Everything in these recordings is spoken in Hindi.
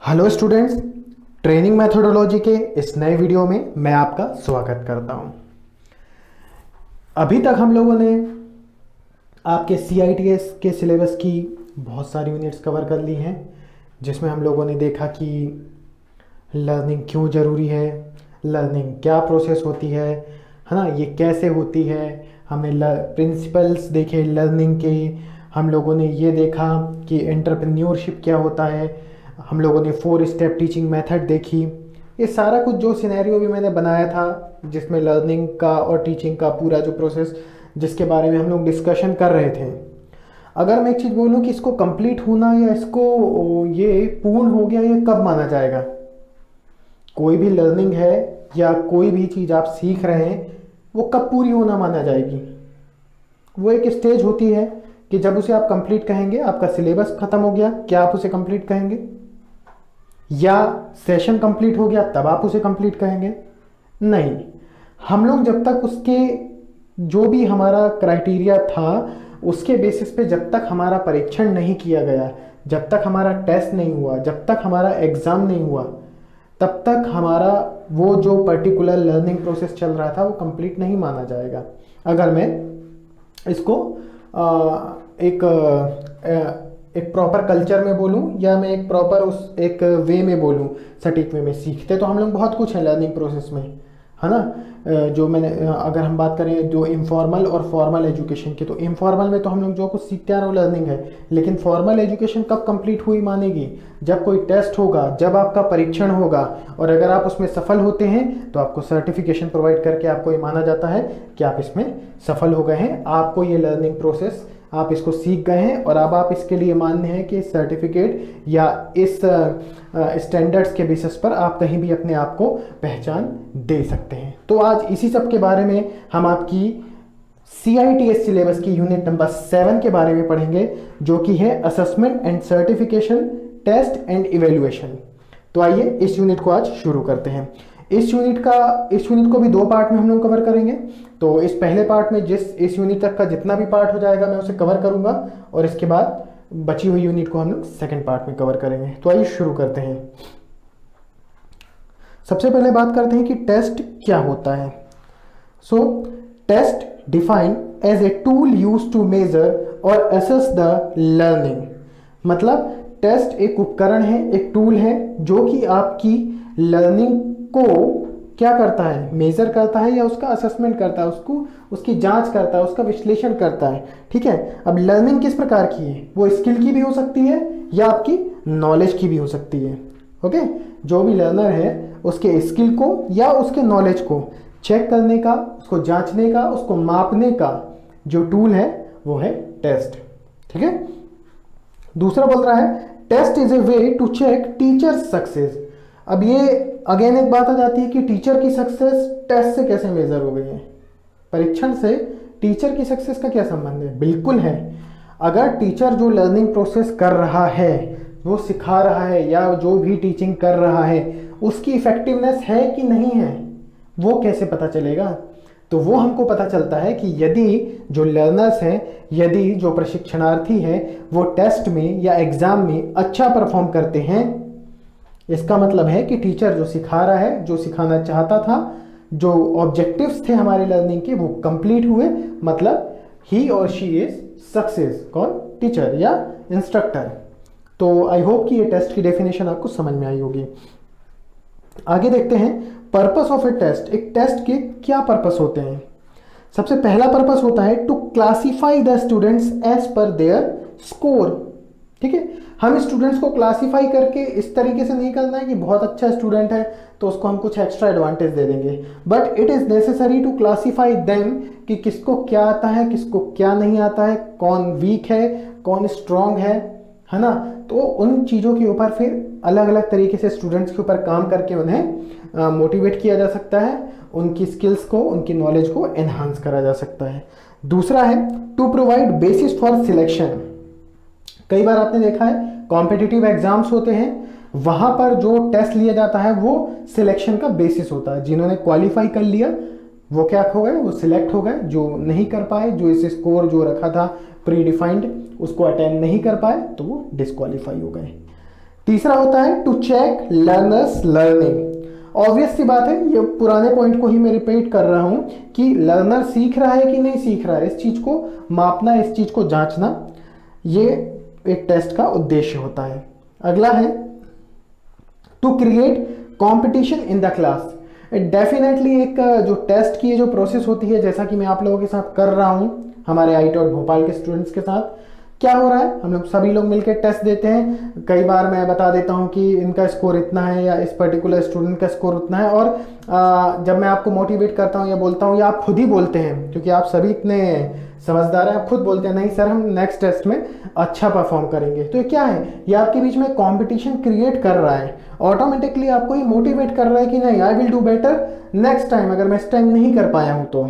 हेलो स्टूडेंट्स, ट्रेनिंग मेथोडोलॉजी के इस नए वीडियो में मैं आपका स्वागत करता हूं। अभी तक हम लोगों ने आपके CITS के सिलेबस की बहुत सारी यूनिट्स कवर कर ली हैं, जिसमें हम लोगों ने देखा कि लर्निंग क्यों ज़रूरी है, लर्निंग क्या प्रोसेस होती है ना, ये कैसे होती है। हमने प्रिंसिपल्स देखे लर्निंग के, हम लोगों ने ये देखा कि एंटरप्रेन्योरशिप क्या होता है, हम लोगों ने 4 स्टेप टीचिंग मेथड देखी। ये सारा कुछ जो सिनेरियो भी मैंने बनाया था, जिसमें लर्निंग का और टीचिंग का पूरा जो प्रोसेस जिसके बारे में हम लोग डिस्कशन कर रहे थे, अगर मैं एक चीज़ बोलूँ कि इसको कंप्लीट होना या इसको ये पूर्ण हो गया, ये कब माना जाएगा। कोई भी लर्निंग है या कोई भी चीज़ आप सीख रहे हैं, वो कब पूरी होना माना जाएगी। वो एक स्टेज होती है कि जब उसे आप कंप्लीट कहेंगे, आपका सिलेबस खत्म हो गया, क्या आप उसे कंप्लीट कहेंगे, या सेशन कंप्लीट हो गया तब आप उसे कंप्लीट कहेंगे। नहीं, हम लोग जब तक उसके जो भी हमारा क्राइटेरिया था उसके बेसिस पे जब तक हमारा परीक्षण नहीं किया गया, जब तक हमारा टेस्ट नहीं हुआ, जब तक हमारा एग्ज़ाम नहीं हुआ, तब तक हमारा वो जो पर्टिकुलर लर्निंग प्रोसेस चल रहा था वो कंप्लीट नहीं माना जाएगा। अगर मैं इसको एक प्रॉपर कल्चर में बोलूँ या मैं एक प्रॉपर उस एक वे में बोलूँ, सटीक वे में, सीखते तो हम लोग बहुत कुछ है लर्निंग प्रोसेस में, है ना। जो मैंने अगर हम बात करें जो इनफॉर्मल और फॉर्मल एजुकेशन की, तो इनफॉर्मल में तो हम लोग जो कुछ सीखते हैं वो लर्निंग है, लेकिन फॉर्मल एजुकेशन कब कंप्लीट हुई मानेगी, जब कोई टेस्ट होगा, जब आपका परीक्षण होगा, और अगर आप उसमें सफल होते हैं तो आपको सर्टिफिकेशन प्रोवाइड करके आपको ये माना जाता है कि आप इसमें सफल हो गए हैं, आपको ये लर्निंग प्रोसेस आप इसको सीख गए हैं, और अब आप इसके लिए मान्य हैं कि इस सर्टिफिकेट या इस स्टैंडर्ड्स के बेसिस पर आप कहीं भी अपने आप को पहचान दे सकते हैं। तो आज इसी सब के बारे में हम आपकी CITS सिलेबस की यूनिट नंबर 7 के बारे में पढ़ेंगे, जो कि है assessment and certification, test and evaluation. तो आइए इस यूनिट को आज शुरू करते हैं। इस यूनिट को भी 2 पार्ट में हम लोग कवर करेंगे। तो इस पहले पार्ट में इस यूनिट तक का जितना भी पार्ट हो जाएगा मैं उसे कवर करूंगा, और इसके बाद बची हुई यूनिट को हम लोग सेकंड पार्ट में कवर करेंगे। तो आइए शुरू करते हैं। सबसे पहले बात करते हैं कि टेस्ट क्या होता है। So test define as a tool use to measure और असेस द लर्निंग। मतलब टेस्ट एक उपकरण है, एक टूल है जो कि आपकी लर्निंग को क्या करता है, मेजर करता है या उसका असेसमेंट करता है, उसकी जांच करता है, उसका विश्लेषण करता है। ठीक है। अब लर्निंग किस प्रकार की है, वो स्किल की भी हो सकती है या आपकी नॉलेज की भी हो सकती है। ओके। जो भी लर्नर है उसके स्किल को या उसके नॉलेज को चेक करने का, उसको जांचने का, उसको मापने का जो टूल है वो है टेस्ट। ठीक है। दूसरा बोल रहा है test is a way to check teacher success. अब ये अगेन एक बात आ जाती है कि टीचर की सक्सेस टेस्ट से कैसे मेजर हो गई है। परीक्षण से टीचर की सक्सेस का क्या संबंध है? बिल्कुल है। अगर टीचर जो लर्निंग प्रोसेस कर रहा है, वो सिखा रहा है या जो भी टीचिंग कर रहा है, उसकी इफेक्टिवनेस है कि नहीं है, वो कैसे पता चलेगा? तो वो हमको पता चलता है कि यदि जो लर्नर्स हैं, यदि जो प्रशिक्षणार्थी हैं, वो टेस्ट में या एग्जाम में अच्छा परफॉर्म करते हैं, इसका मतलब है कि टीचर जो सिखा रहा है, जो सिखाना चाहता था, जो ऑब्जेक्टिव्स थे हमारे लर्निंग के, वो कंप्लीट हुए। मतलब ही और शी इज सक्सेस। कौन? टीचर या इंस्ट्रक्टर। तो आई होप कि ये टेस्ट की डेफिनेशन आपको समझ में आई होगी। आगे देखते हैं पर्पस ऑफ ए टेस्ट। एक टेस्ट के क्या पर्पस होते हैं? सबसे पहला पर्पस होता है to classify the students as per their score. ठीक है। हम स्टूडेंट्स को क्लासिफाई करके इस तरीके से नहीं करना है कि बहुत अच्छा स्टूडेंट है तो उसको हम कुछ एक्स्ट्रा एडवांटेज दे देंगे, but it is necessary to classify them कि किसको क्या आता है, किसको क्या नहीं आता है, कौन वीक है, कौन स्ट्रांग है ना। तो उन चीज़ों के ऊपर फिर अलग अलग तरीके से स्टूडेंट्स के ऊपर काम करके उन्हें मोटिवेट किया जा सकता है, उनकी स्किल्स को, उनकी नॉलेज को एनहांस करा जा सकता है। दूसरा है to provide basis for selection. कई बार आपने देखा है कॉम्पिटिटिव एग्जाम्स होते हैं, वहां पर जो टेस्ट लिया जाता है वो सिलेक्शन का बेसिस होता है। जिन्होंने क्वालिफाई कर लिया वो क्या हो गए, वो सिलेक्ट हो गए। जो नहीं कर पाए, जो इस स्कोर जो रखा था प्री डिफाइंड, उसको अटेंड नहीं कर पाए, तो वो डिस्क्वालीफाई हो गए। तीसरा होता है to check learners learning. Obvious सी बात है, ये पुराने पॉइंट को ही मैं रिपीट कर रहा हूं कि लर्नर सीख रहा है कि नहीं सीख रहा है, इस चीज को मापना, इस चीज को जांचना, ये एक टेस्ट का उद्देश्य होता है। अगला है to create competition in the class. Definitely एक जो टेस्ट की जो प्रोसेस होती है, जैसा कि मैं आप लोगों के साथ कर रहा हूं हमारे आईटॉट भोपाल के स्टूडेंट्स के साथ, क्या हो रहा है, हम लोग सभी लोग मिलकर टेस्ट देते हैं। कई बार मैं बता देता हूं कि इनका स्कोर इतना है या इस पर्टिकुलर स्टूडेंट का स्कोर उतना है, और जब मैं आपको मोटिवेट करता हूं या बोलता हूं, या आप खुद ही बोलते हैं क्योंकि आप सभी इतने समझदार हैं, आप खुद बोलते हैं नहीं सर हम नेक्स्ट टेस्ट में अच्छा परफॉर्म करेंगे। तो ये क्या है, ये आपके बीच में कंपटीशन क्रिएट कर रहा है, ऑटोमेटिकली आपको ये मोटिवेट कर रहा है कि नहीं I will do better next time, अगर मैं इस टाइम नहीं कर पाया हूं तो।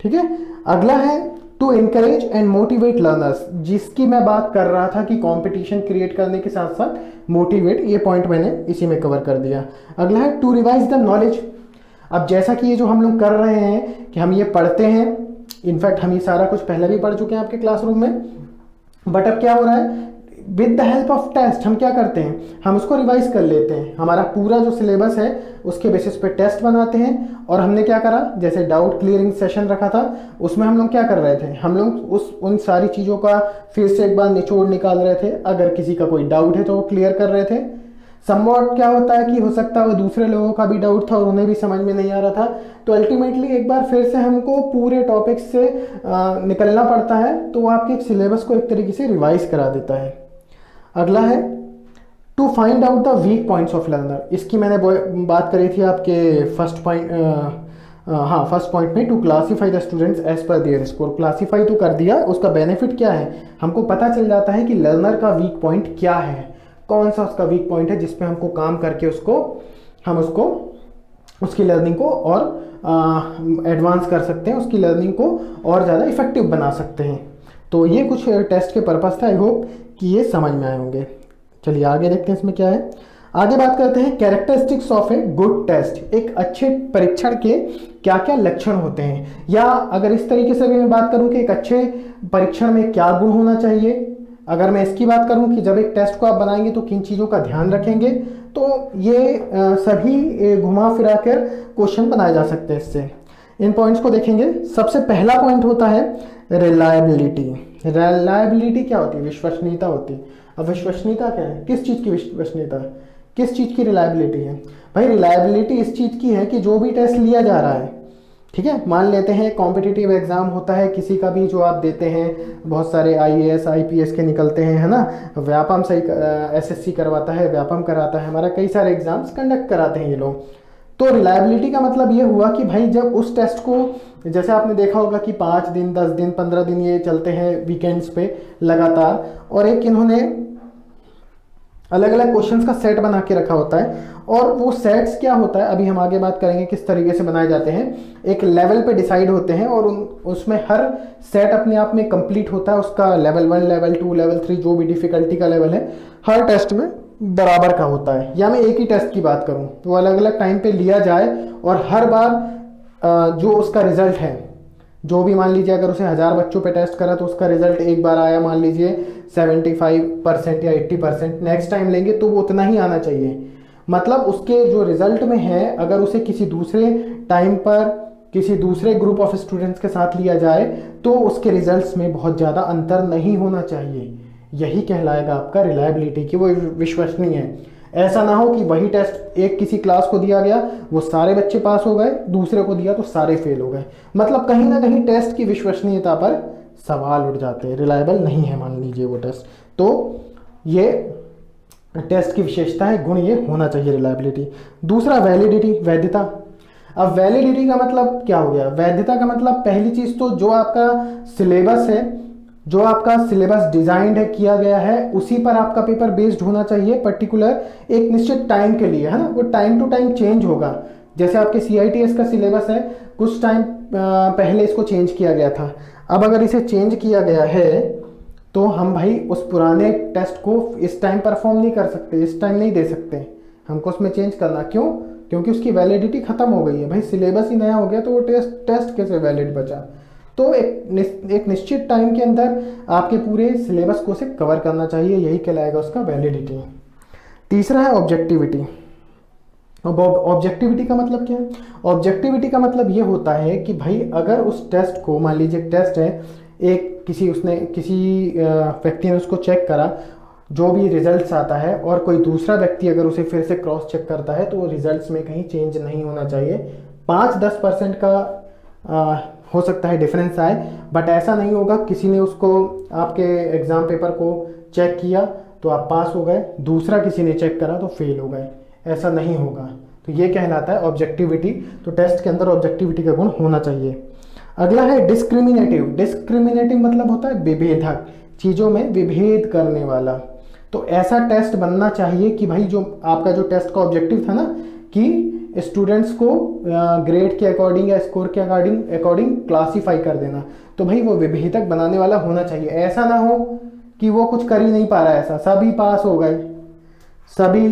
ठीक है, अगला है to encourage and motivate learners, जिसकी मैं बात कर रहा था कि कंपटीशन क्रिएट करने के साथ साथ मोटिवेट, ये पॉइंट मैंने इसी में कवर कर दिया। अगला है टू रिवाइज द नॉलेज। अब जैसा कि ये जो हम लोग कर रहे हैं कि हम ये पढ़ते हैं, इनफैक्ट हम ये सारा कुछ पहले भी पढ़ चुके हैं आपके क्लासरूम में, बट अब क्या हो रहा है, with the help of test हम क्या करते हैं, हम उसको रिवाइज कर लेते हैं। हमारा पूरा जो सिलेबस है उसके बेसिस पे टेस्ट बनाते हैं। और हमने क्या करा, जैसे डाउट क्लियरिंग सेशन रखा था, उसमें हम लोग क्या कर रहे थे, हम लोग उन सारी चीज़ों का फिर से एक बार निचोड़ निकाल रहे थे। अगर किसी का कोई डाउट है तो वो क्लियर कर रहे थे। समवॉट क्या होता है कि हो सकता है वो दूसरे लोगों का भी डाउट था और उन्हें भी समझ में नहीं आ रहा था, तो अल्टीमेटली एक बार फिर से हमको पूरे टॉपिक से निकलना पड़ता है, तो वो आपके सिलेबस को एक तरीके से रिवाइज करा देता है। अगला है to find out the weak points of learner. इसकी मैंने बात करी थी आपके फर्स्ट पॉइंट में, to classify the students as per their score. Classify तो कर दिया, उसका बेनिफिट क्या है, हमको पता चल जाता है कि लर्नर का वीक पॉइंट क्या है, कौन सा उसका वीक पॉइंट है जिसपे हमको काम करके हम उसकी लर्निंग को और एडवांस कर सकते हैं, उसकी लर्निंग को और ज़्यादा इफेक्टिव बना सकते हैं। तो ये कुछ टेस्ट के पर्पस था, आई होप कि ये समझ में आए होंगे। चलिए आगे देखते हैं इसमें क्या है। आगे बात करते हैं characteristics of a good test. एक अच्छे परीक्षण के क्या क्या लक्षण होते हैं, या अगर इस तरीके से भी मैं बात करूं कि एक अच्छे परीक्षण में क्या गुण होना चाहिए। अगर मैं इसकी बात करूं कि जब एक टेस्ट को आप बनाएंगे तो किन चीज़ों का ध्यान रखेंगे, तो ये सभी घुमा फिरा कर क्वेश्चन बनाए जा सकते हैं इससे। इन पॉइंट्स को देखेंगे। सबसे पहला पॉइंट होता है रिलायबिलिटी। रिलायबिलिटी क्या होती है, विश्वसनीयता होती है। अब विश्वसनीयता क्या है, किस चीज़ की विश्वसनीयता, किस चीज़ की रिलायबिलिटी है भाई, रिलायबिलिटी इस चीज़ की है कि जो भी टेस्ट लिया जा रहा है, ठीक है, मान लेते हैं कॉम्पिटिटिव एग्जाम होता है किसी का भी जो आप देते हैं, बहुत सारे IAS IPS के निकलते हैं, है ना, व्यापम से SSC करवाता है, व्यापम कराता है, हमारा कई सारे एग्जाम्स कंडक्ट कराते हैं ये लोग। तो रिलायबिलिटी का मतलब ये हुआ कि भाई जब उस टेस्ट को, जैसे आपने देखा होगा कि 5 दिन 10 दिन 15 दिन ये चलते हैं वीकेंड्स पे लगातार, और एक इन्होंने अलग अलग क्वेश्चंस का सेट बना के रखा होता है, और वो सेट्स क्या होता है अभी हम आगे बात करेंगे किस तरीके से बनाए जाते हैं, एक लेवल पे डिसाइड होते हैं, और उसमें हर सेट अपने आप में कंप्लीट होता है, उसका लेवल 1 लेवल 2 लेवल 3 जो भी डिफिकल्टी का लेवल है हर टेस्ट में बराबर का होता है। या मैं एक ही टेस्ट की बात करूं तो अलग अलग टाइम पे लिया जाए, और हर बार जो उसका रिजल्ट है, जो भी मान लीजिए अगर उसे 1000 बच्चों पे टेस्ट करा तो उसका रिजल्ट एक बार आया मान लीजिए 75% या 80%, नेक्स्ट टाइम लेंगे तो वो उतना ही आना चाहिए। मतलब उसके जो रिजल्ट में है, अगर उसे किसी दूसरे टाइम पर किसी दूसरे ग्रुप ऑफ स्टूडेंट्स के साथ लिया जाए तो उसके रिजल्ट्स में बहुत ज़्यादा अंतर नहीं होना चाहिए। यही कहलाएगा आपका रिलायबिलिटी, कि वो विश्वसनीय है। ऐसा ना हो कि वही टेस्ट एक किसी क्लास को दिया गया, वो सारे बच्चे पास हो गए, दूसरे को दिया तो सारे फेल हो गए, मतलब कहीं ना कहीं टेस्ट की विश्वसनीयता पर सवाल उठ जाते हैं, रिलायबल नहीं है मान लीजिए वो टेस्ट। तो ये टेस्ट की विशेषता है, गुण ये होना चाहिए रिलायबिलिटी। दूसरा वैलिडिटी, वैधता। अब वैलिडिटी का मतलब क्या हो गया, वैधता का मतलब पहली चीज तो जो आपका सिलेबस है, जो आपका सिलेबस डिजाइंड है, किया गया है, उसी पर आपका पेपर बेस्ड होना चाहिए, पर्टिकुलर एक निश्चित टाइम के लिए, है ना, वो टाइम टू टाइम चेंज होगा। जैसे आपके CITS का सिलेबस है, कुछ टाइम पहले इसको चेंज किया गया था, अब अगर इसे चेंज किया गया है तो हम भाई उस पुराने टेस्ट को इस टाइम परफॉर्म नहीं कर सकते, इस टाइम नहीं दे सकते, हमको उसमें चेंज करना। क्यों? क्योंकि उसकी वैलिडिटी खत्म हो गई है भाई, सिलेबस ही नया हो गया तो वो टेस्ट कैसे वैलिड बचा। तो एक निश्चित टाइम के अंदर आपके पूरे सिलेबस को उसे कवर करना चाहिए, यही कहलाएगा उसका वैलिडिटी। तीसरा है ऑब्जेक्टिविटी। अब ऑब्जेक्टिविटी का मतलब क्या है? ऑब्जेक्टिविटी का मतलब ये होता है कि भाई अगर उस टेस्ट को, मान लीजिए एक टेस्ट है, एक किसी व्यक्ति ने उसको चेक करा, जो भी रिजल्ट्स आता है, और कोई दूसरा व्यक्ति अगर उसे फिर से क्रॉस चेक करता है तो रिजल्ट्स में कहीं चेंज नहीं होना चाहिए। 5-10% का हो सकता है डिफरेंस आए, बट ऐसा नहीं होगा किसी ने उसको आपके एग्ज़ाम पेपर को चेक किया तो आप पास हो गए, दूसरा किसी ने चेक करा तो फेल हो गए, ऐसा नहीं होगा। तो ये कहलाता है ऑब्जेक्टिविटी। तो टेस्ट के अंदर ऑब्जेक्टिविटी का गुण होना चाहिए। अगला है डिस्क्रिमिनेटिव। डिस्क्रिमिनेटिव मतलब होता है विभेदक, चीज़ों में विभेद करने वाला। तो ऐसा टेस्ट बनना चाहिए कि भाई जो आपका जो टेस्ट का ऑब्जेक्टिव था ना कि स्टूडेंट्स को ग्रेड के अकॉर्डिंग या स्कोर के अकॉर्डिंग क्लासीफाई कर देना, तो भाई वो विभेदक बनाने वाला होना चाहिए। ऐसा ना हो कि वो कुछ कर ही नहीं पा रहा है, ऐसा सभी पास हो गए, सभी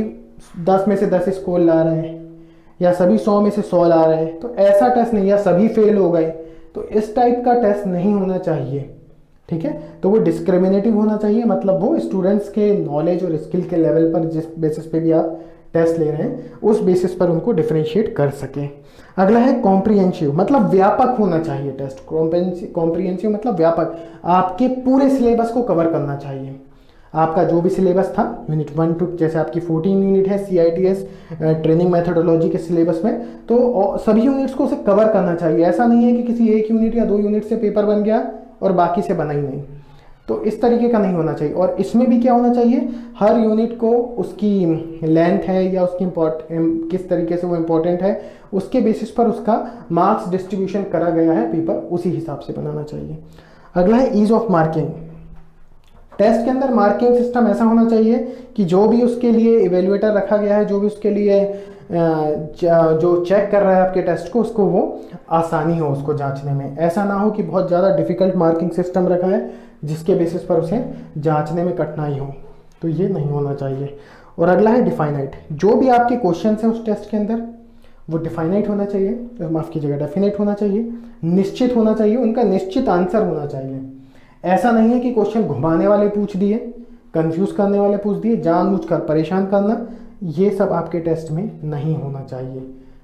10 में से 10 स्कोर ला रहे हैं, या सभी 100 में से 100 ला रहे हैं, तो ऐसा टेस्ट नहीं, या सभी फेल हो गए, तो इस टाइप का टेस्ट नहीं होना चाहिए। ठीक है, तो वो डिस्क्रिमिनेटिव होना चाहिए, मतलब वो स्टूडेंट्स के नॉलेज और स्किल के लेवल पर जिस बेसिस पे भी आप टेस्ट ले रहे हैं उस बेसिस पर उनको डिफरेंशिएट कर सकें। अगला है कॉम्प्रिहेंसिव, मतलब व्यापक होना चाहिए टेस्ट। कॉम्प्रिहेंसिव मतलब व्यापक, आपके पूरे सिलेबस को कवर करना चाहिए। आपका जो भी सिलेबस था यूनिट 1 टू, जैसे आपकी 14 यूनिट है CITS ट्रेनिंग मेथोडोलॉजी के सिलेबस में, तो सभी यूनिट्स को उसे कवर करना चाहिए। ऐसा नहीं है कि किसी एक यूनिट या 2 यूनिट से पेपर बन गया और बाकी से बना ही नहीं, तो इस तरीके का नहीं होना चाहिए। और इसमें भी क्या होना चाहिए, हर यूनिट को उसकी लेंथ है या उसकी किस तरीके से वो इम्पोर्टेंट है उसके बेसिस पर उसका मार्क्स डिस्ट्रीब्यूशन करा गया है, पेपर उसी हिसाब से बनाना चाहिए। अगला है ईज ऑफ मार्किंग। टेस्ट के अंदर मार्किंग सिस्टम ऐसा होना चाहिए कि जो भी उसके लिए इवेल्युएटर रखा गया है, जो भी उसके लिए जो चेक कर रहा है आपके टेस्ट को, उसको वो आसानी हो उसको जांचने में। ऐसा ना हो कि बहुत ज़्यादा डिफिकल्ट मार्किंग सिस्टम रखा है जिसके बेसिस पर उसे जांचने में कठिनाई हो, तो ये नहीं होना चाहिए। और अगला है डिफाइनाइट। जो भी आपके क्वेश्चन हैं उस टेस्ट के अंदर वो डिफाइनाइट होना चाहिए, माफ़ कीजिएगा डेफिनेट होना चाहिए, निश्चित होना चाहिए, उनका निश्चित आंसर होना चाहिए। ऐसा नहीं है कि क्वेश्चन घुमाने वाले पूछ दिए, कंफ्यूज करने वाले पूछ दिए, जानबूझकर परेशान करना, ये सब आपके टेस्ट में नहीं होना चाहिए,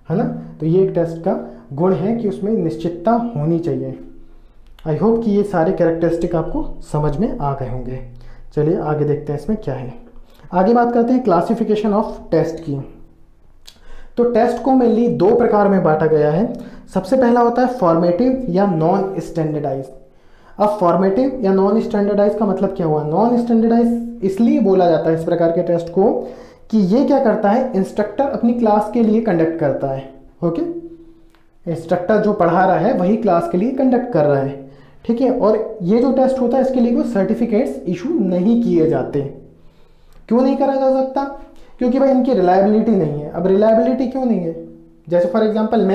है ना। तो ये एक टेस्ट का गुण है कि उसमें निश्चितता होनी चाहिए। आई होप कि ये सारे कैरेक्टरिस्टिक आपको समझ में आ गए होंगे। चलिए आगे देखते हैं इसमें क्या है। आगे बात करते हैं क्लासिफिकेशन ऑफ टेस्ट की। तो टेस्ट को मेनली 2 प्रकार में बांटा गया है। सबसे पहला होता है फॉर्मेटिव या नॉन स्टैंडर्डाइज। अब फॉर्मेटिव या नॉन स्टैंडर्डाइज का मतलब क्या हुआ? नॉन स्टैंडर्डाइज इसलिए बोला जाता है इस प्रकार के टेस्ट को कि ये क्या करता है, इंस्ट्रक्टर अपनी क्लास के लिए कंडक्ट करता है। ओके, इंस्ट्रक्टर जो पढ़ा रहा है वही क्लास के लिए कंडक्ट कर रहा है, ठीक है। और ये जो टेस्ट होता है इसके लिए कोई सर्टिफिकेट्स इशू नहीं किए जाते। क्यों नहीं करा जा सकता? क्योंकि भाई इनकी रिलायबिलिटी नहीं है। अब रिलायबिलिटी क्यों नहीं है? जैसे फॉर एग्जांपल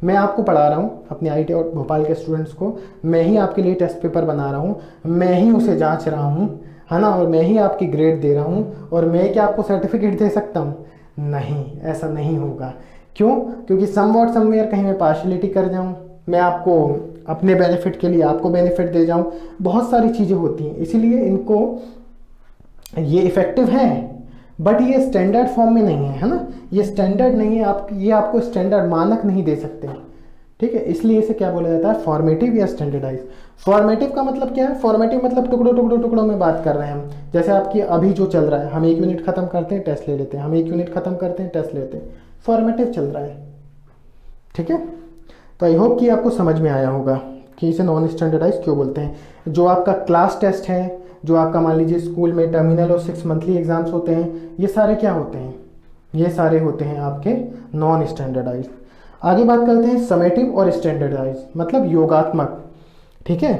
मैं आपको पढ़ा रहा हूँ अपने IIT और भोपाल के स्टूडेंट्स को, मैं ही आपके लिए टेस्ट पेपर बना रहा हूँ, मैं ही उसे जांच रहा हूँ, है ना, और मैं ही आपकी ग्रेड दे रहा हूँ, और मैं क्या आपको सर्टिफिकेट दे सकता हूँ? नहीं, ऐसा नहीं होगा। क्यों? क्योंकि समवॉट समवेयर कहीं मैं पार्शलिटी कर जाऊँ, मैं आपको अपने बेनिफिट के लिए आपको बेनिफिट दे जाऊँ, बहुत सारी चीज़ें होती हैं। इसीलिए इनको ये इफ़ेक्टिव हैं बट ये स्टैंडर्ड फॉर्म में नहीं है ना, ये स्टैंडर्ड नहीं है, ये आपको स्टैंडर्ड मानक नहीं दे सकते, ठीक है। इसलिए इसे क्या बोला जाता है? फॉर्मेटिव या स्टैंडर्डाइज। फॉर्मेटिव का मतलब क्या है? फॉर्मेटिव मतलब टुकड़ों में बात कर रहे हैं हम। जैसे आपकी अभी जो चल रहा है, हम 1 यूनिट खत्म करते हैं टेस्ट ले लेते हैं, हम 1 यूनिट खत्म करते हैं टेस्ट लेते हैं, फॉर्मेटिव चल रहा है, ठीक है। तो आई होप कि आपको समझ में आया होगा कि इसे नॉन स्टैंडर्डाइज क्यों बोलते हैं। जो आपका क्लास टेस्ट है, जो आपका मान लीजिए स्कूल में टर्मिनल और 6 मंथली एग्जाम्स होते हैं, ये सारे क्या होते हैं? ये सारे होते हैं आपके नॉन स्टैंडर्डाइज। आगे बात करते हैं समेटिव और स्टैंडर्डाइज, मतलब योगात्मक, ठीक है।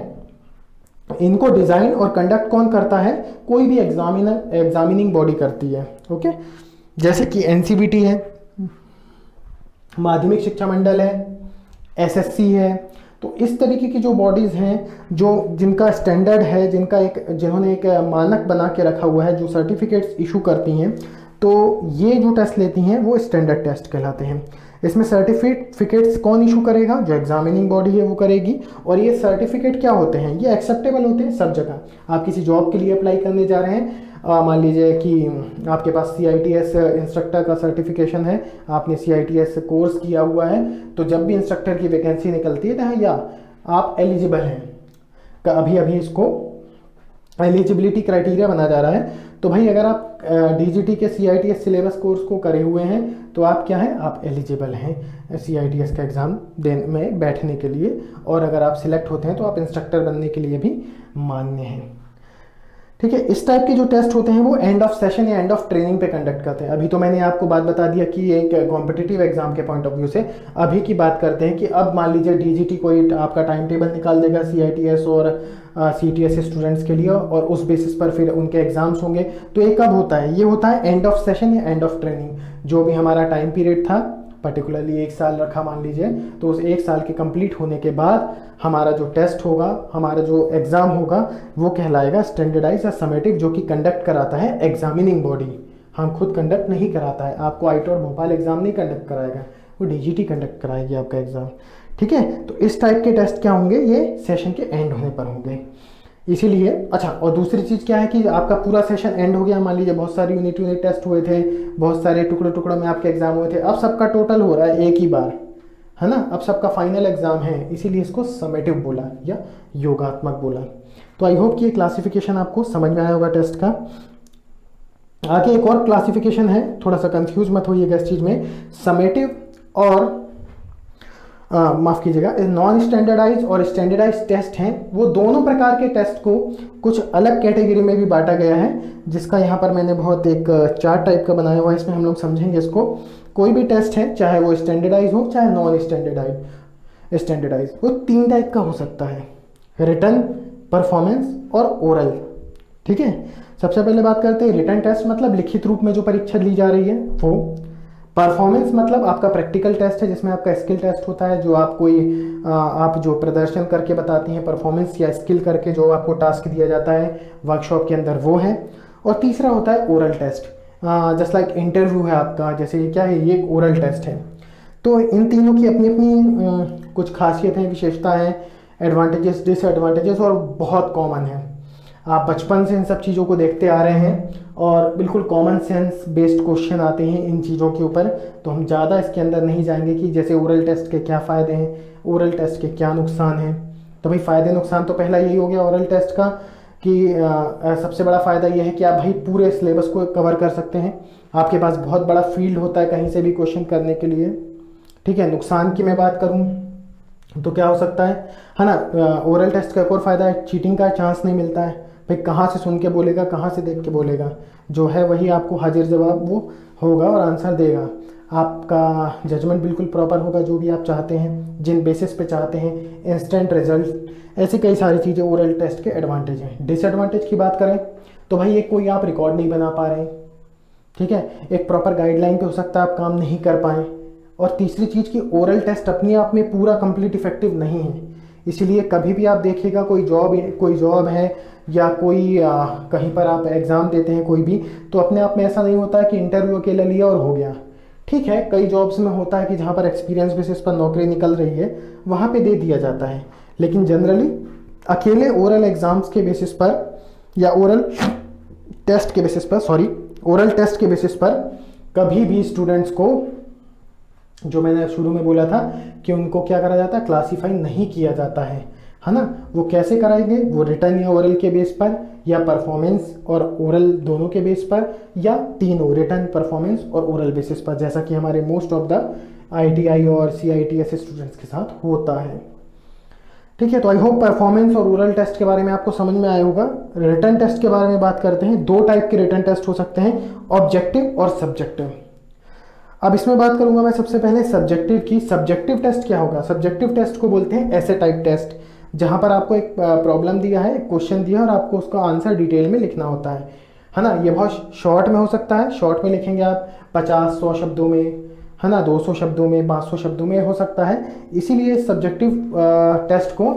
इनको डिज़ाइन और कंडक्ट कौन करता है? कोई भी एग्जामिनिंग बॉडी करती है, ओके। जैसे कि NCBT है, माध्यमिक शिक्षा मंडल है, SSC है। तो इस तरीके की जो बॉडीज़ हैं जो जिनका स्टैंडर्ड है, जिन्होंने एक मानक बना के रखा हुआ है, जो सर्टिफिकेट्स इशू करती हैं, तो ये जो टेस्ट लेती हैं वो स्टैंडर्ड टेस्ट कहलाते हैं। इसमें सर्टिफिकेट्स कौन इशू करेगा? जो एग्जामिनिंग बॉडी है वो करेगी। और ये सर्टिफिकेट क्या होते हैं? ये एक्सेप्टेबल होते हैं सब जगह। आप किसी जॉब के लिए अप्लाई करने जा रहे हैं, मान लीजिए कि आपके पास CITS इंस्ट्रक्टर का सर्टिफिकेशन है, आपने CITS कोर्स किया हुआ है, तो जब भी इंस्ट्रक्टर की वैकेंसी निकलती है तो या आप एलिजिबल हैं, अभी अभी इसको एलिजिबिलिटी क्राइटेरिया बना जा रहा है। तो भाई अगर आप DGT के CITS सिलेबस कोर्स को करे हुए हैं तो आप क्या हैं? आप एलिजिबल हैं CITS का एग्ज़ाम देने में बैठने के लिए, और अगर आप सिलेक्ट होते हैं तो आप इंस्ट्रक्टर बनने के लिए भी मान्य हैं। ठीक है, इस टाइप के जो टेस्ट होते हैं वो एंड ऑफ सेशन या एंड ऑफ ट्रेनिंग पे कंडक्ट करते हैं। अभी तो मैंने आपको बात बता दिया कि एक कॉम्पिटिटिव एग्जाम के पॉइंट ऑफ व्यू से। अभी की बात करते हैं कि अब मान लीजिए DGT कोई आपका टाइम टेबल निकाल देगा CITS और CTS स्टूडेंट्स के लिए, और उस बेसिस पर फिर उनके एग्जाम्स होंगे। तो ये कब होता है? ये होता है एंड ऑफ सेशन या एंड ऑफ ट्रेनिंग। जो भी हमारा टाइम पीरियड था, पर्टिकुलरली 1 साल रखा मान लीजिए, तो उस 1 साल के कंप्लीट होने के बाद हमारा जो टेस्ट होगा, हमारा जो एग्ज़ाम होगा, वो कहलाएगा स्टैंडर्डाइज या समेटिव, जो कि कंडक्ट कराता है एग्जामिनिंग बॉडी। हम खुद कंडक्ट नहीं कराता है, आपको आईटॉर भोपाल एग्जाम नहीं कंडक्ट कराएगा, वो DGT कंडक्ट कराएगी आपका एग्ज़ाम। ठीक है, तो इस टाइप के टेस्ट क्या होंगे? ये सेशन के एंड होने पर होंगे। इसीलिए अच्छा, और दूसरी चीज़ क्या है कि आपका पूरा सेशन एंड हो गया, मान लीजिए बहुत सारे यूनिट टेस्ट हुए थे, बहुत सारे टुकड़े टुकड़ों में आपके एग्जाम हुए थे, अब सबका टोटल हो रहा है एक ही बार, है ना, अब सबका फाइनल एग्जाम है, इसीलिए इसको समेटिव बोला या योगात्मक बोला। तो आई होप कि ये क्लासिफिकेशन आपको समझ में आया होगा टेस्ट का। आगे एक और क्लासिफिकेशन है, थोड़ा सा कंफ्यूज मत होइएगा इस चीज़ में। समेटिव और माफ़ कीजिएगा, नॉन स्टैंडर्डाइज और स्टैंडर्डाइज टेस्ट हैं, वो दोनों प्रकार के टेस्ट को कुछ अलग कैटेगरी में भी बांटा गया है, जिसका यहाँ पर मैंने बहुत एक चार्ट टाइप का बनाया हुआ है, इसमें हम लोग समझेंगे इसको। कोई भी टेस्ट है, चाहे वो स्टैंडर्डाइज हो चाहे नॉन स्टैंडर्डाइज, वो 3 टाइप का हो सकता है, रिटन, परफॉर्मेंस और ओरल। ठीक है, सबसे पहले बात करते हैं रिटन टेस्ट, मतलब लिखित रूप में जो परीक्षा ली जा रही है वो। परफॉर्मेंस मतलब आपका प्रैक्टिकल टेस्ट है, जिसमें आपका स्किल टेस्ट होता है, जो आप आप जो प्रदर्शन करके बताती हैं, परफॉर्मेंस या स्किल करके जो आपको टास्क दिया जाता है वर्कशॉप के अंदर, वो है। और तीसरा होता है oral test, just like interview है आपका, जैसे ये क्या है, ये ओरल टेस्ट है। तो इन तीनों की अपनी अपनी कुछ खासियतें, विशेषता हैं, एडवांटेजेस, डिसएडवांटेजेस, और बहुत कॉमन है। आप बचपन से इन सब चीज़ों को देखते आ रहे हैं और बिल्कुल कॉमन सेंस बेस्ड क्वेश्चन आते हैं इन चीज़ों के ऊपर, तो हम ज़्यादा इसके अंदर नहीं जाएंगे कि जैसे ओरल टेस्ट के क्या फ़ायदे हैं, ओरल टेस्ट के क्या नुकसान हैं। तो भाई फ़ायदे नुकसान तो पहला यही हो गया ओरल टेस्ट का कि सबसे बड़ा फ़ायदा यह है कि आप भाई पूरे सिलेबस को कवर कर सकते हैं, आपके पास बहुत बड़ा फील्ड होता है कहीं से भी क्वेश्चन करने के लिए। ठीक है, नुकसान की मैं बात करूँ तो क्या हो सकता है ना, ओरल टेस्ट का एक और फ़ायदा है, चीटिंग का चांस नहीं मिलता है। भाई कहाँ से सुन के बोलेगा, कहाँ से देख के बोलेगा, जो है वही आपको हाजिर जवाब वो होगा और आंसर देगा। आपका जजमेंट बिल्कुल प्रॉपर होगा, जो भी आप चाहते हैं, जिन बेसिस पे चाहते हैं, इंस्टेंट रिजल्ट, ऐसी कई सारी चीज़ें ओरल टेस्ट के एडवांटेज हैं। डिसएडवांटेज की बात करें तो भाई एक कोई आप रिकॉर्ड नहीं बना पा रहे हैं, ठीक है, एक प्रॉपर गाइडलाइन पे हो सकता है आप काम नहीं कर पाएँ। और तीसरी चीज़ कि ओरल टेस्ट अपने आप में पूरा कंप्लीट इफेक्टिव नहीं है, इसीलिए कभी भी आप देखिएगा कोई जॉब है या कोई कहीं पर आप एग्ज़ाम देते हैं कोई भी, तो अपने आप में ऐसा नहीं होता है कि इंटरव्यू अकेले लिया और हो गया। ठीक है, कई जॉब्स में होता है कि जहाँ पर एक्सपीरियंस बेसिस पर नौकरी निकल रही है वहाँ पे दे दिया जाता है, लेकिन जनरली अकेले ओरल एग्ज़ाम्स के बेसिस पर या ओरल टेस्ट के बेसिस पर कभी भी स्टूडेंट्स को, जो मैंने शुरू में बोला था कि उनको क्या करा जाता है, क्लासीफाई नहीं किया जाता है ना। वो कैसे कराएंगे, वो रिटन या ओरल के बेस पर, या परफॉर्मेंस और ओरल दोनों के बेस पर, या तीनों रिटन, परफॉर्मेंस और ओरल बेसिस पर, जैसा कि हमारे मोस्ट ऑफ द ITI और CITS स्टूडेंट्स के साथ होता है। ठीक है, तो आई होप परफॉर्मेंस और ओरल टेस्ट के बारे में आपको समझ में आया होगा। रिटन टेस्ट के बारे में बात करते हैं। 2 टाइप के रिटन टेस्ट हो सकते हैं, ऑब्जेक्टिव और सब्जेक्टिव। अब इसमें बात करूंगा मैं सबसे पहले सब्जेक्टिव की। सब्जेक्टिव टेस्ट क्या होगा? सब्जेक्टिव टेस्ट को बोलते हैं ऐसे टाइप टेस्ट जहां पर आपको एक प्रॉब्लम दिया है, एक क्वेश्चन दिया है और आपको उसका आंसर डिटेल में लिखना होता है ना। ये बहुत शॉर्ट में हो सकता है, शॉर्ट में लिखेंगे आप 50-100 शब्दों में, है ना, 200 शब्दों में, 500 शब्दों में हो सकता है। इसीलिए सब्जेक्टिव टेस्ट को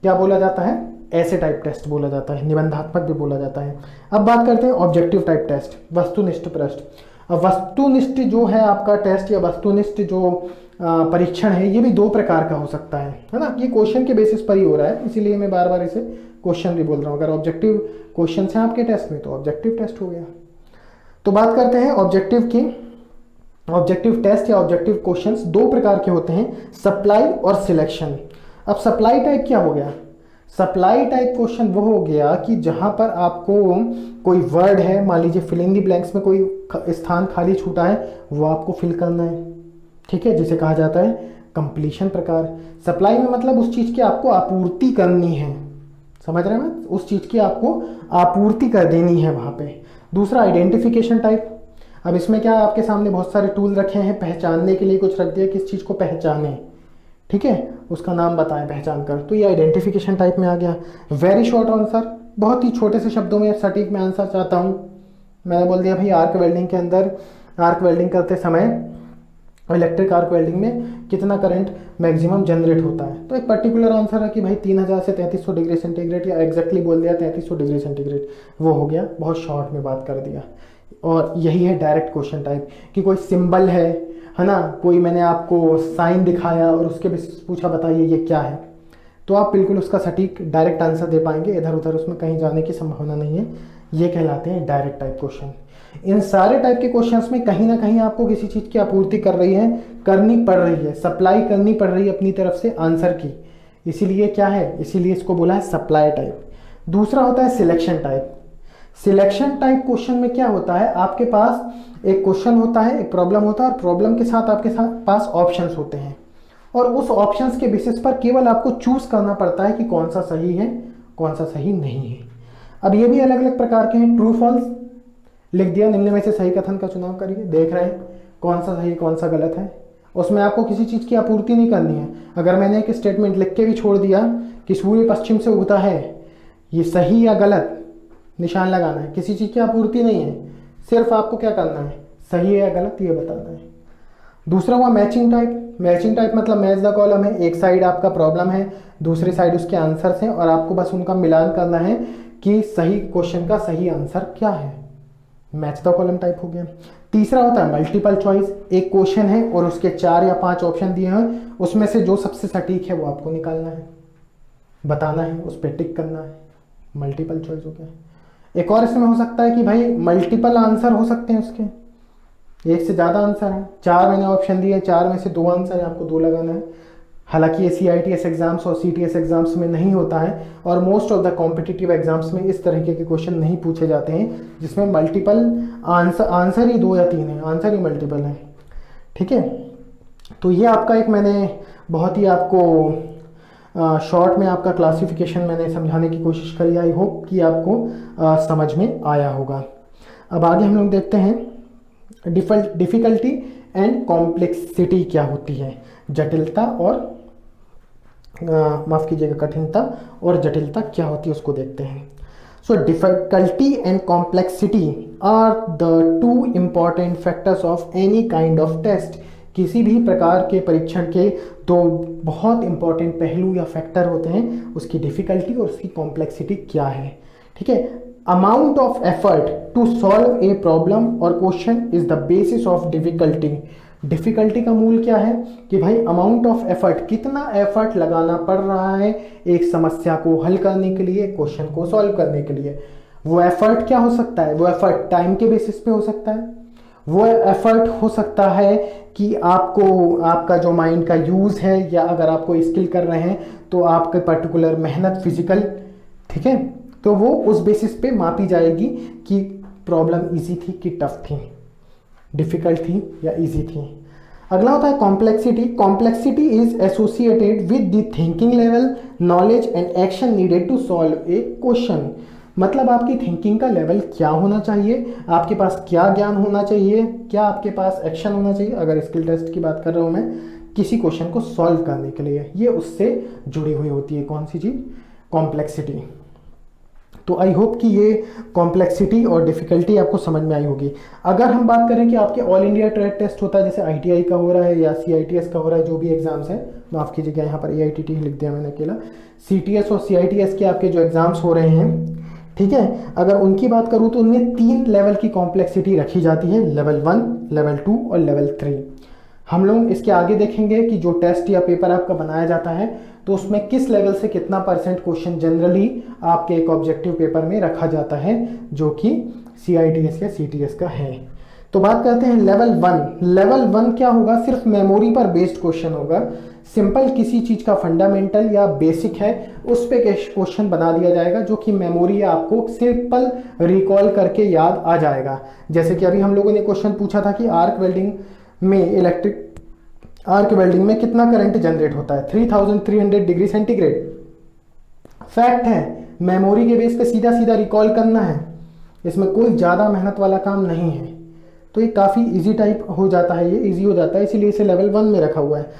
क्या बोला जाता है, ऐसे टाइप टेस्ट बोला जाता है, निबंधात्मक भी बोला जाता है। अब बात करते हैं ऑब्जेक्टिव टाइप टेस्ट, वस्तुनिष्ठ प्रश्न। अब वस्तुनिष्ठ जो है आपका टेस्ट या वस्तुनिष्ठ जो परीक्षण है, ये भी दो प्रकार का हो सकता है ना। ये क्वेश्चन के बेसिस पर ही हो रहा है, इसीलिए मैं बार बार इसे क्वेश्चन भी बोल रहा हूँ। अगर ऑब्जेक्टिव क्वेश्चन हैं आपके टेस्ट में तो ऑब्जेक्टिव टेस्ट हो गया। तो बात करते हैं ऑब्जेक्टिव की। ऑब्जेक्टिव टेस्ट या ऑब्जेक्टिव क्वेश्चंस दो प्रकार के होते हैं, सप्लाई और सिलेक्शन। अब सप्लाई टाइप क्या हो गया? सप्लाई टाइप क्वेश्चन वो हो गया कि जहां पर आपको कोई वर्ड है, मान लीजिए फिल इन द ब्लैंक्स में कोई स्थान खाली छूटा है, वो आपको फिल करना है, ठीक है, जिसे कहा जाता है कंप्लीशन प्रकार। सप्लाई में मतलब उस चीज की आपको आपूर्ति करनी है, समझ रहे हैं? उस चीज की आपको आपूर्ति कर देनी है वहां पे। दूसरा आइडेंटिफिकेशन टाइप। अब इसमें क्या, आपके सामने बहुत सारे टूल रखे हैं, पहचानने के लिए कुछ रख दिया, किस चीज को पहचाने, ठीक है, उसका नाम बताएं पहचान कर, तो ये आइडेंटिफिकेशन टाइप में आ गया। वेरी शॉर्ट आंसर, बहुत ही छोटे से शब्दों में सटीक मैं आंसर चाहता हूँ। मैंने बोल दिया भाई आर्क वेल्डिंग के अंदर, आर्क वेल्डिंग करते समय इलेक्ट्रिक आर्क वेल्डिंग में कितना करंट मैक्सिमम जनरेट होता है, तो एक पर्टिकुलर आंसर है कि भाई 3000 से 3300 डिग्री सेंटीग्रेड, या एग्जैक्टली बोल दिया 3300 डिग्री सेंटीग्रेड, वो हो गया, बहुत शॉर्ट में बात कर दिया। और यही है डायरेक्ट क्वेश्चन टाइप, कि कोई सिंबल है ना, कोई मैंने आपको साइन दिखाया और उसके बेसिस पूछा बताइए ये क्या है, तो आप बिल्कुल उसका सटीक डायरेक्ट आंसर दे पाएंगे, इधर उधर उसमें कहीं जाने की संभावना नहीं है। ये कहलाते हैं डायरेक्ट टाइप क्वेश्चन। इन सारे टाइप के क्वेश्चंस में कहीं ना कहीं आपको किसी चीज़ की आपूर्ति करनी पड़ रही है, सप्लाई करनी पड़ रही है अपनी तरफ से आंसर की, इसीलिए क्या है, इसीलिए इसको बोला है सप्लाई टाइप। दूसरा होता है selection type. Selection type question में क्या होता है, आपके पास एक क्वेश्चन होता है, एक प्रॉब्लम होता है, और प्रॉब्लम के साथ आपके पास ऑप्शंस होते हैं, और उस ऑप्शंस के बेसिस पर केवल आपको चूज करना पड़ता है कि कौन सा सही है, कौन सा सही नहीं है। अब ये भी अलग अलग प्रकार के हैं। ट्रू फॉल्स लिख दिया, निम्न में से सही कथन का चुनाव करिए, देख रहे हैं कौन सा सही कौन सा गलत है। उसमें आपको किसी चीज़ की आपूर्ति नहीं करनी है। अगर मैंने एक स्टेटमेंट लिख के भी छोड़ दिया कि सूर्य पश्चिम से उगता है, ये सही या गलत निशान लगाना है, किसी चीज़ की आपूर्ति नहीं है, सिर्फ आपको क्या करना है, सही है या गलत ये बताना है। दूसरा हुआ मैचिंग टाइप। मैचिंग टाइप मतलब मैच द कॉलम है, एक साइड आपका प्रॉब्लम है, दूसरी साइड उसके आंसर्स हैं, और आपको बस उनका मिलान करना है कि सही क्वेश्चन का सही आंसर क्या है, मैच द कॉलम टाइप हो गया। तीसरा होता है मल्टीपल चॉइस। एक क्वेश्चन है और उसके 4 या 5 ऑप्शन दिए हैं, उसमें से जो सबसे सटीक है वो आपको निकालना है, बताना है, उस पर टिक करना है, मल्टीपल चॉइस हो गया। एक और इसमें हो सकता है कि भाई मल्टीपल आंसर हो सकते हैं उसके, एक से ज़्यादा आंसर है, 4 मैंने ऑप्शन दिए, 4 में से 2 आंसर है, आपको 2 लगाना है। हालांकि ये CITS एग्जाम्स और CTS एग्जाम्स में नहीं होता है, और most of the competitive exams में इस तरीके के क्वेश्चन नहीं पूछे जाते हैं जिसमें मल्टीपल आंसर ही 2 या 3 है, आंसर ही मल्टीपल है, ठीक है। तो ये आपका एक मैंने बहुत ही आपको शॉर्ट में आपका क्लासिफिकेशन मैंने समझाने की कोशिश करी। आई होप कि आपको समझ में आया होगा। अब आगे हम लोग देखते हैं डिफ़िकल्टी एंड कॉम्प्लेक्सिटी क्या होती है, जटिलता और माफ़ कीजिएगा कठिनता और जटिलता क्या होती है उसको देखते हैं। So difficulty and complexity are the 2 important factors of any kind of test. किसी भी प्रकार के परीक्षण के 2 बहुत इंपॉर्टेंट पहलू या फैक्टर होते हैं, उसकी डिफ़िकल्टी और उसकी कॉम्प्लेक्सिटी क्या है, ठीक है। Amount of effort to solve a problem और question is the basis of difficulty. Difficulty का मूल क्या है कि भाई अमाउंट ऑफ एफर्ट, कितना एफर्ट लगाना पड़ रहा है एक समस्या को हल करने के लिए, क्वेश्चन को सॉल्व करने के लिए। वो एफर्ट क्या हो सकता है, वो एफर्ट टाइम के बेसिस पे हो सकता है, वो एफर्ट हो सकता है कि आपका जो माइंड का यूज़ है, या अगर आप कोई स्किल कर रहे हैं तो आपके पर्टिकुलर मेहनत फिजिकल, ठीक है, तो वो उस बेसिस पे मापी जाएगी कि प्रॉब्लम इजी थी कि टफ थी, डिफिकल्ट थी या इजी थी। अगला होता है complexity. Complexity is associated with the thinking level, knowledge and action needed to solve a question. मतलब आपकी थिंकिंग का लेवल क्या होना चाहिए, आपके पास क्या ज्ञान होना चाहिए, क्या आपके पास एक्शन होना चाहिए, अगर स्किल टेस्ट की बात कर रहा हूँ मैं, किसी क्वेश्चन को सॉल्व करने के लिए, ये उससे जुड़ी हुई होती है। कौन सी चीज़, कॉम्प्लेक्सिटी। तो आई होप कि ये कॉम्प्लेक्सिटी और डिफ़िकल्टी आपको समझ में आई होगी। अगर हम बात करें कि आपके ऑल इंडिया ट्रेड टेस्ट होता है, जैसे ITI का हो रहा है या CITS का हो रहा है, जो भी एग्जाम्स हैं, माफ़ कीजिएगा यहाँ पर AITT लिख दिया मैंने अकेला, CTS और CITS के आपके जो एग्ज़ाम्स हो रहे हैं, ठीक है। अगर उनकी बात करूँ तो उनमें 3 लेवल की कॉम्प्लेक्सिटी रखी जाती है, लेवल 1, लेवल 2 और लेवल 3। हम लोग इसके आगे देखेंगे कि जो टेस्ट या पेपर आपका बनाया जाता है तो उसमें किस लेवल से कितना परसेंट क्वेश्चन जनरली आपके एक ऑब्जेक्टिव पेपर में रखा जाता है जो कि CITS या CTS का है। तो बात करते हैं लेवल 1। लेवल 1 क्या होगा? सिर्फ मेमोरी पर बेस्ड क्वेश्चन होगा। सिंपल किसी चीज का फंडामेंटल या बेसिक है उस पे क्वेश्चन बना दिया जाएगा जो कि मेमोरी या आपको सिंपल रिकॉल करके याद आ जाएगा। जैसे कि अभी हम लोगों ने क्वेश्चन पूछा था कि आर्क वेल्डिंग में कितना करंट जनरेट होता है? 3300 डिग्री सेंटीग्रेड। फैक्ट है, मेमोरी के बेस पे सीधा सीधा रिकॉल करना है, इसमें कोई ज़्यादा मेहनत वाला काम नहीं है। तो ये काफ़ी इजी टाइप हो जाता है, ये इजी हो जाता है, इसीलिए इसे लेवल 1 में रखा हुआ है।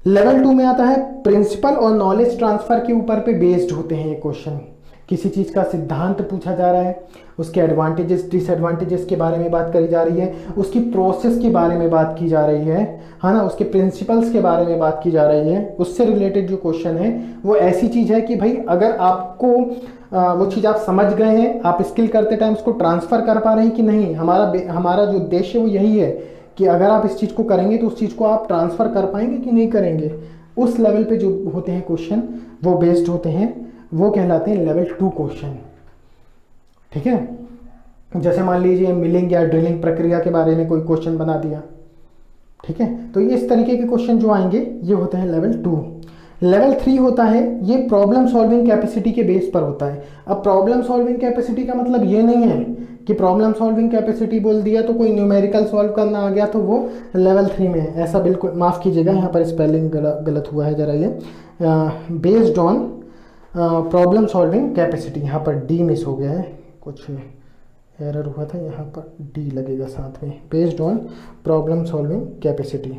लेवल 2 में आता है प्रिंसिपल और नॉलेज ट्रांसफर के ऊपर पे बेस्ड होते हैं ये क्वेश्चन। किसी चीज़ का सिद्धांत पूछा जा रहा है, उसके एडवांटेजेस डिसएडवांटेजेस के बारे में बात करी जा रही है, उसकी प्रोसेस के बारे में बात की जा रही है ना, उसके प्रिंसिपल्स के बारे में बात की जा रही है। उससे रिलेटेड जो क्वेश्चन है वो ऐसी चीज़ है कि भाई अगर आपको वो चीज़ आप समझ गए हैं, आप स्किल करते टाइम उसको ट्रांसफ़र कर पा रहे हैं कि नहीं, हमारा जो उद्देश्य है वो यही है कि अगर आप इस चीज़ को करेंगे तो उस चीज़ को आप ट्रांसफ़र कर पाएंगे कि नहीं करेंगे। उस लेवल पे जो होते हैं क्वेश्चन वो बेस्ड होते हैं, वो कहलाते हैं लेवल 2 क्वेश्चन। ठीक है, जैसे मान लीजिए मिलिंग या ड्रिलिंग प्रक्रिया के बारे में कोई क्वेश्चन बना दिया। ठीक है, तो इस तरीके के क्वेश्चन जो आएंगे ये होते हैं लेवल 2। लेवल 3 होता है, ये प्रॉब्लम सॉल्विंग कैपेसिटी के बेस पर होता है। अब प्रॉब्लम सॉल्विंग कैपेसिटी का मतलब ये नहीं है कि प्रॉब्लम सॉल्विंग कैपेसिटी बोल दिया तो कोई न्यूमेरिकल सॉल्व करना आ गया तो वो लेवल 3 में है, ऐसा बिल्कुल, माफ़ कीजिएगा यहाँ पर स्पेलिंग गलत हुआ है ज़रा, ये based on problem solving capacity, यहाँ पर डी मिस हो गया है, कुछ एरर हुआ था, यहाँ पर डी लगेगा साथ में, based on problem solving capacity.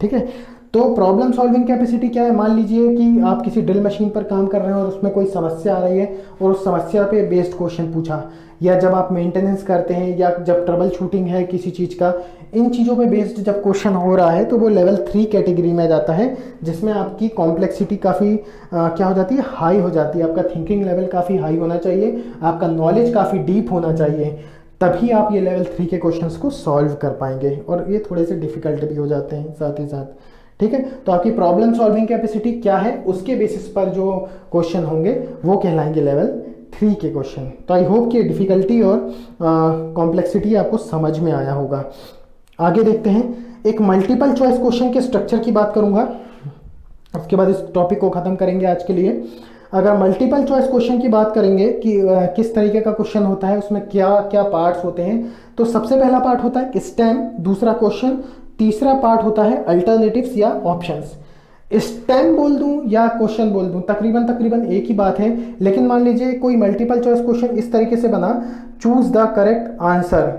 ठीक है, तो प्रॉब्लम सॉल्विंग कैपेसिटी क्या है? मान लीजिए कि आप किसी ड्रिल मशीन पर काम कर रहे हैं और उसमें कोई समस्या आ रही है और उस समस्या पे बेस्ड क्वेश्चन पूछा, या जब आप मेंटेनेंस करते हैं या जब ट्रबल शूटिंग है किसी चीज़ का, इन चीज़ों पे बेस्ड जब क्वेश्चन हो रहा है तो वो लेवल 3 कैटेगरी में जाता है, जिसमें आपकी कॉम्प्लेक्सिटी काफ़ी क्या हो जाती है, हाई हो जाती है। आपका थिंकिंग लेवल काफ़ी हाई होना चाहिए, आपका नॉलेज काफ़ी डीप होना चाहिए, तभी आप ये लेवल 3 के क्वेश्चंस को सॉल्व कर पाएंगे, और ये थोड़े से डिफिकल्ट भी हो जाते हैं साथ ही साथ। ठीक है, तो आपकी प्रॉब्लम सॉल्विंग कैपेसिटी क्या है उसके बेसिस पर जो क्वेश्चन होंगे वो कहलाएंगे लेवल 3 के क्वेश्चन। तो आई होप कि डिफिकल्टी और कॉम्प्लेक्सिटी आपको समझ में आया होगा। आगे देखते हैं, एक मल्टीपल चॉइस क्वेश्चन के स्ट्रक्चर की बात करूंगा, उसके बाद इस टॉपिक को ख़त्म करेंगे आज के लिए। अगर मल्टीपल चॉइस क्वेश्चन की बात करेंगे कि किस तरीके का क्वेश्चन होता है, उसमें क्या क्या पार्ट्स होते हैं, तो सबसे पहला पार्ट होता है स्टेम, दूसरा क्वेश्चन, तीसरा पार्ट होता है अल्टरनेटिव्स या ऑप्शंस। स्टेम बोल दूं या क्वेश्चन बोल दूं, तकरीबन एक ही बात है, लेकिन मान लीजिए कोई मल्टीपल चॉइस क्वेश्चन इस तरीके से बना, चूज द करेक्ट आंसर,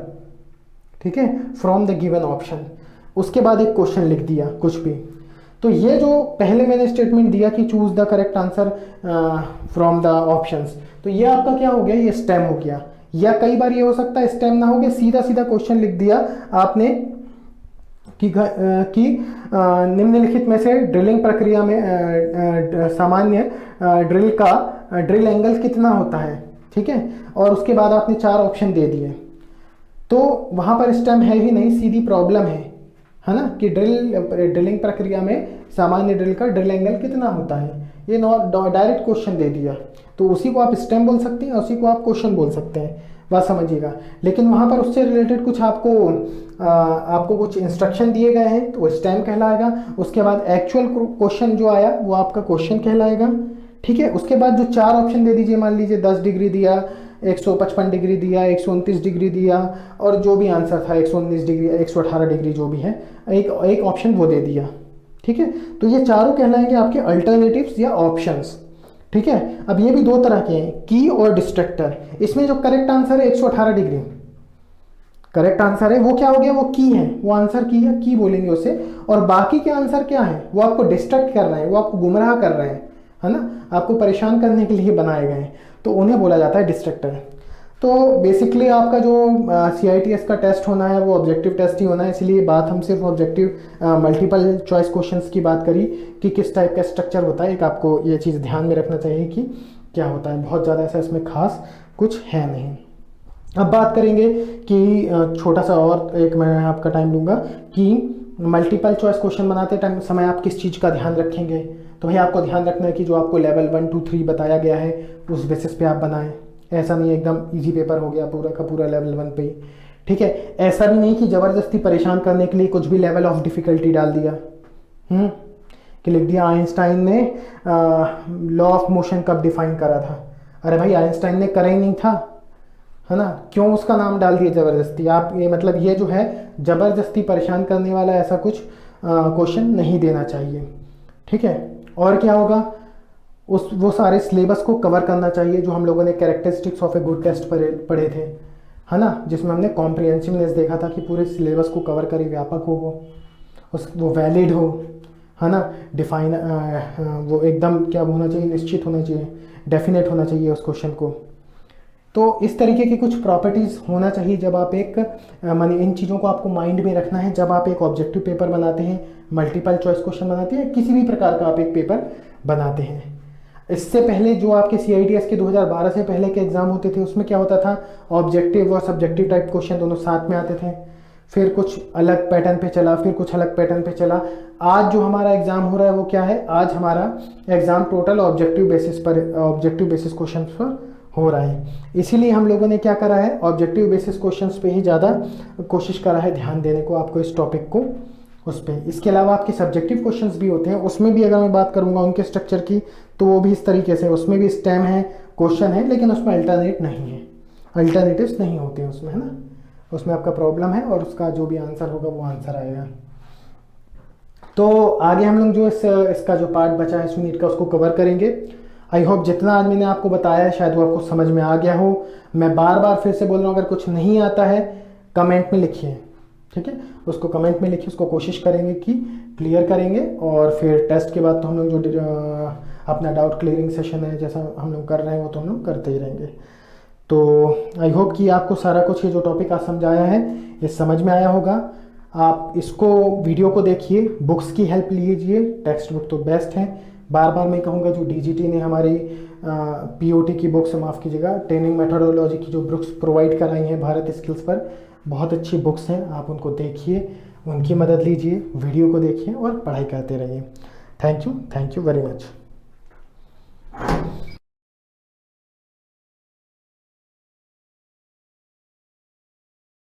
ठीक है, फ्रॉम द गिवन ऑप्शन, उसके बाद एक क्वेश्चन लिख दिया कुछ भी, तो ये जो पहले मैंने स्टेटमेंट दिया कि choose the correct answer from the options, तो ये आपका क्या हो गया, ये स्टेम हो गया। या कई बार ये हो सकता है स्टेम ना हो गया, सीधा सीधा क्वेश्चन लिख दिया आपने कि निम्नलिखित में से ड्रिलिंग प्रक्रिया में सामान्य ड्रिल एंगल कितना होता है, ठीक है, और उसके बाद आपने 4 ऑप्शन दे दिए, तो वहां पर स्टेम है ही नहीं, सीधी प्रॉब्लम है ना, कि ड्रिलिंग प्रक्रिया में सामान्य ड्रिल का ड्रिल एंगल कितना होता है, ये डायरेक्ट क्वेश्चन दे दिया, तो उसी को आप स्टेम बोल सकते हैं, उसी को आप क्वेश्चन बोल सकते हैं, बात समझिएगा। लेकिन वहाँ पर उससे रिलेटेड कुछ आपको कुछ इंस्ट्रक्शन दिए गए हैं तो वो स्टेम कहलाएगा, उसके बाद एक्चुअल क्वेश्चन जो आया वो आपका क्वेश्चन कहलाएगा, ठीक है। उसके बाद जो 4 ऑप्शन दे दीजिए, मान लीजिए 10 डिग्री दिया, 155 डिग्री दिया, 129 डिग्री दिया, और जो भी आंसर था 119 डिग्री, 118 डिग्री जो भी है, एक ऑप्शन वो दे दिया, ठीक है। तो ये चारों कहलाएंगे आपके अल्टरनेटिव्स या ऑप्शंस, ठीक है। अब ये भी 2 तरह के हैं, की और डिस्ट्रक्टर। इसमें जो करेक्ट आंसर है 118 डिग्री करेक्ट आंसर है, वो क्या हो गया, वो की है, वो आंसर की है, की बोलेंगे उसे, और बाकी के आंसर क्या है, वो आपको डिस्ट्रैक्ट कर रहे हैं, वो आपको गुमराह कर रहे हैं, है ना, आपको परेशान करने के लिए बनाए गए हैं, तो उन्हें बोला जाता है डिस्ट्रक्टर। तो बेसिकली आपका जो CITS का टेस्ट होना है वो ऑब्जेक्टिव टेस्ट ही होना है, इसलिए बात हम सिर्फ ऑब्जेक्टिव मल्टीपल चॉइस क्वेश्चंस की बात करी कि किस टाइप का स्ट्रक्चर होता है। एक आपको ये चीज़ ध्यान में रखना चाहिए कि क्या होता है, बहुत ज़्यादा ऐसा इसमें खास कुछ है नहीं। अब बात करेंगे कि छोटा सा और एक मैं आपका टाइम लूँगा कि मल्टीपल चॉइस क्वेश्चन बनाते टाइम समय आप किस चीज़ का ध्यान रखेंगे। तो भाई आपको ध्यान रखना है कि जो आपको लेवल 1 2 3 बताया गया है उस बेसिस पे आप बनाएं। ऐसा नहीं है एकदम इजी पेपर हो गया पूरा का पूरा लेवल 1 पे ही, ठीक है। ऐसा भी नहीं कि ज़बरदस्ती परेशान करने के लिए कुछ भी लेवल ऑफ डिफ़िकल्टी डाल दिया, कि लिख दिया आइंस्टाइन ने लॉ ऑफ मोशन कब डिफाइन करा था। अरे भाई आइंस्टाइन ने करा ही नहीं था, है ना, क्यों उसका नाम डाल दिया ज़बरदस्ती आप। ये मतलब ये जो है ज़बरदस्ती परेशान करने वाला ऐसा कुछ क्वेश्चन नहीं देना चाहिए, ठीक है। और क्या होगा, वो सारे सिलेबस को कवर करना चाहिए जो हम लोगों ने characteristics of a good test पढ़े थे, है ना, जिसमें हमने कॉम्प्रिहेंसिवनेस देखा था कि पूरे सिलेबस को कवर करे, व्यापक हो वो वैलिड हो, है ना, डिफाइन वो एकदम क्या होना चाहिए, निश्चित होना चाहिए, डेफिनेट होना चाहिए उस क्वेश्चन को। तो इस तरीके की कुछ प्रॉपर्टीज़ होना चाहिए जब आप एक माने इन चीज़ों को आपको माइंड में रखना है जब आप एक ऑब्जेक्टिव पेपर बनाते हैं, मल्टीपल चॉइस क्वेश्चन बनाते हैं, किसी भी प्रकार का आप एक पेपर बनाते हैं। इससे पहले जो आपके CITS के 2012 से पहले के एग्जाम होते थे उसमें क्या होता था, ऑब्जेक्टिव और सब्जेक्टिव टाइप क्वेश्चन दोनों साथ में आते थे, फिर कुछ अलग पैटर्न पे चला, फिर कुछ अलग पैटर्न पे चला। आज जो हमारा एग्जाम हो रहा है वो क्या है, आज हमारा exam total objective basis question पर हो रहा है। इसीलिए हम लोगों ने क्या करा है, ऑब्जेक्टिव बेसिस क्वेश्चंस पे ही ज़्यादा कोशिश करा है ध्यान देने को आपको इस टॉपिक को उस पर। इसके अलावा आपके सब्जेक्टिव क्वेश्चंस भी होते हैं, उसमें भी अगर मैं बात करूंगा उनके स्ट्रक्चर की तो वो भी इस तरीके से, उसमें भी स्टेम है, क्वेश्चन है, लेकिन उसमें अल्टरनेट नहीं है, अल्टरनेटिव्स नहीं होते हैं उसमें, है ना। उसमें आपका प्रॉब्लम है और उसका जो भी आंसर होगा वो आंसर आएगा। तो आगे हम लोग जो इसका जो पार्ट बचा है यूनिट का उसको कवर करेंगे। आई होप जितना आज मैंने आपको बताया शायद वो आपको समझ में आ गया हो। मैं बार बार फिर से बोल रहा हूँ, अगर कुछ नहीं आता है कमेंट में लिखिए, ठीक है, उसको कमेंट में लिखिए, उसको कोशिश करेंगे कि क्लियर करेंगे। और फिर टेस्ट के बाद तो हम लोग जो अपना डाउट क्लियरिंग सेशन है जैसा हम लोग कर रहे हैं वो तो हम लोग करते ही रहेंगे। तो आई होप कि आपको सारा कुछ ये जो टॉपिक आज समझाया है ये समझ में आया होगा। आप इसको वीडियो को देखिए, बुक्स की हेल्प लीजिए, टेक्स्ट बुक तो बेस्ट है। बार बार मैं कहूँगा जो DGT ने हमारी POT की बुक्स, माफ़ कीजिएगा, ट्रेनिंग मेथोडोलॉजी की जो बुक्स प्रोवाइड कराई हैं भारत स्किल्स पर, बहुत अच्छी बुक्स हैं, आप उनको देखिए, उनकी मदद लीजिए, वीडियो को देखिए और पढ़ाई करते रहिए। Thank you very much.